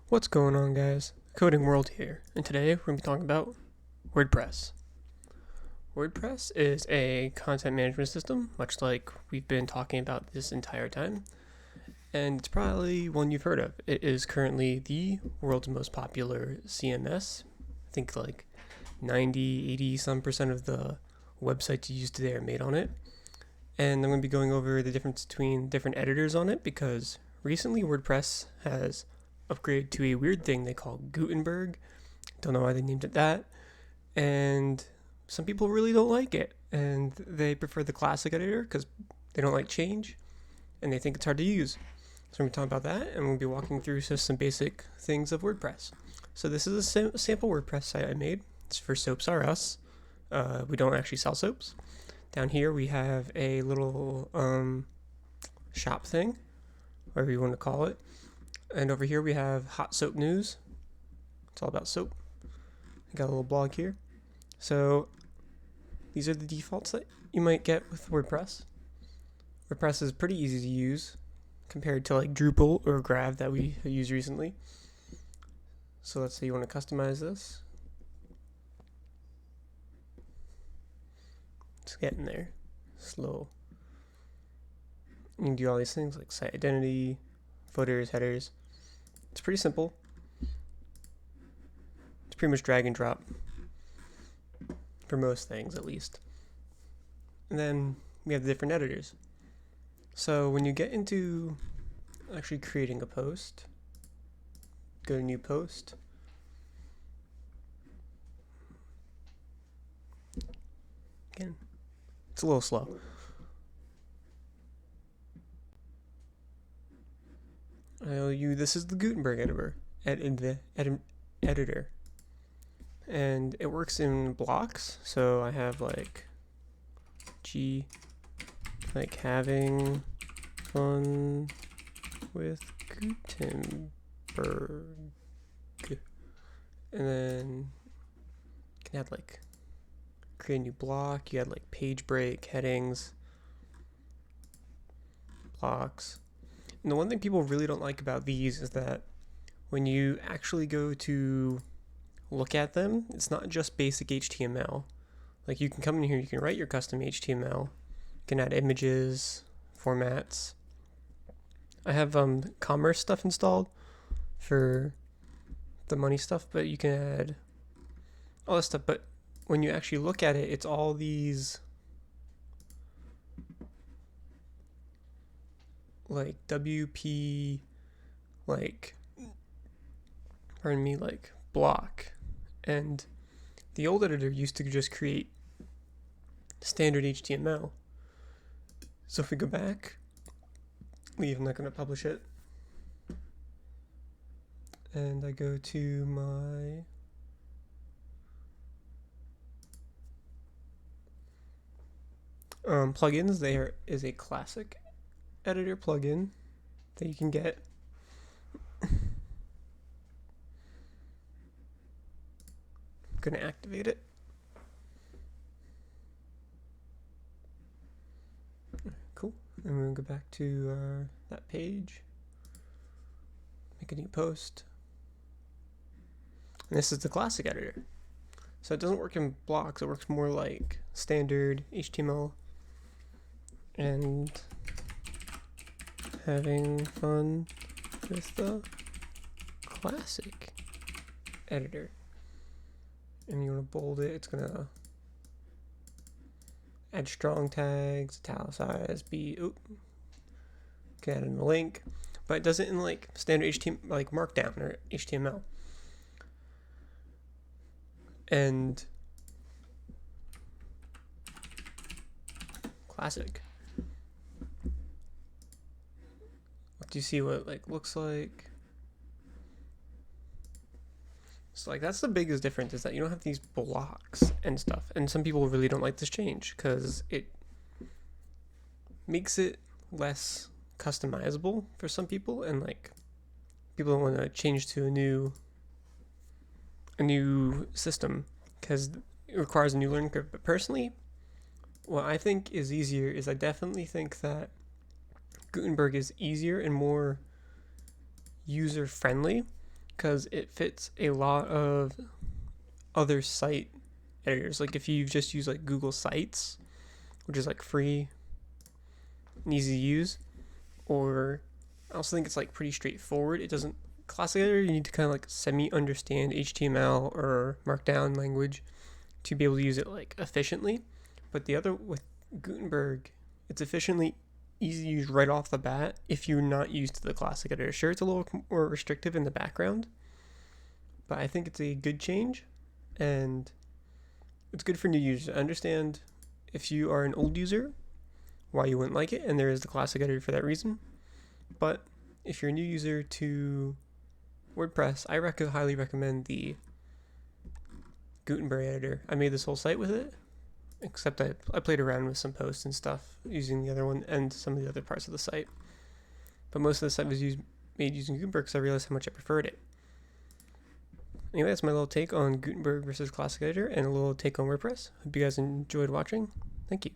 What's going on, guys? Coding World here, and today we're going to be talking about WordPress. WordPress is a content management system, much like we've been talking about this entire time, and it's probably one you've heard of. It is currently the world's most popular CMS. I think like 90, 80 some percent of the websites you use today are made on it. And I'm going to be going over the difference between different editors on it because recently WordPress has upgraded to a weird thing they call Gutenberg. Don't know why they named it that. And some people really don't like it. And they prefer the classic editor because they don't like change and they think it's hard to use. So we're going to talk about that, and we'll be walking through some basic things of WordPress. So this is a sample WordPress site I made. It's for Soaps R Us. We don't actually sell soaps. Down here we have a little shop thing, whatever you want to call it. And over here we have hot soap news. It's all about soap. I got a little blog here. So these are the defaults that you might get with WordPress. WordPress is pretty easy to use compared to like Drupal or Grav that we used recently. So let's say you want to customize this. It's getting there. Slow. You can do all these things like site identity, footers, headers. It's pretty simple. It's pretty much drag and drop for most things, at least. And then we have the different editors. So when you get into actually creating a post, go to new post. Again, it's a little slow. This is the Gutenberg editor, and it works in blocks. So I have like having fun with Gutenberg, and then you can add like create a new block. You add like page break, headings, blocks. And the one thing people really don't like about these is that when you actually go to look at them, it's not just basic HTML. Like you can come in here, you can write your custom HTML, you can add images, formats. I have commerce stuff installed for the money stuff, but you can add all this stuff. But when you actually look at it, it's all these like WP, like block. And the old editor used to just create standard HTML. So if we go back, I'm not going to publish it. And I go to my plugins. There is a classic editor plugin that you can get. I'm going to activate it. Cool. And we're going to go back to that page. Make a new post. And this is the classic editor. So it doesn't work in blocks. It works more like standard HTML. And having fun with the classic editor. And you want to bold it. It's going to add strong tags, italicize, you can add in the link, but it does it in like standard HTML, like Markdown or HTML. And classic. Do you see what it like looks like? So like that's the biggest difference, is that you don't have these blocks and stuff. And some people really don't like this change because it makes it less customizable for some people, and like people don't want to change to a new system because it requires a new learning curve. But personally, what I think is easier is I definitely think that Gutenberg is easier and more user friendly because it fits a lot of other site editors. Like if you just use like Google Sites, which is like free and easy to use, or I also think it's like pretty straightforward. It doesn't classic editor, you need to kind of like semi-understand HTML or Markdown language to be able to use it like efficiently. But the other with Gutenberg, it's efficiently easy to use right off the bat if you're not used to the classic editor. Sure, it's a little more restrictive in the background, but I think it's a good change, and it's good for new users to understand if you are an old user why you wouldn't like it, and there is the classic editor for that reason. But if you're a new user to WordPress, I highly recommend the Gutenberg editor. I made this whole site with it, except I played around with some posts and stuff using the other one and some of the other parts of the site. But most of the site was made using Gutenberg, so I realized how much I preferred it. Anyway, that's my little take on Gutenberg versus Classic Editor and a little take on WordPress. Hope you guys enjoyed watching. Thank you.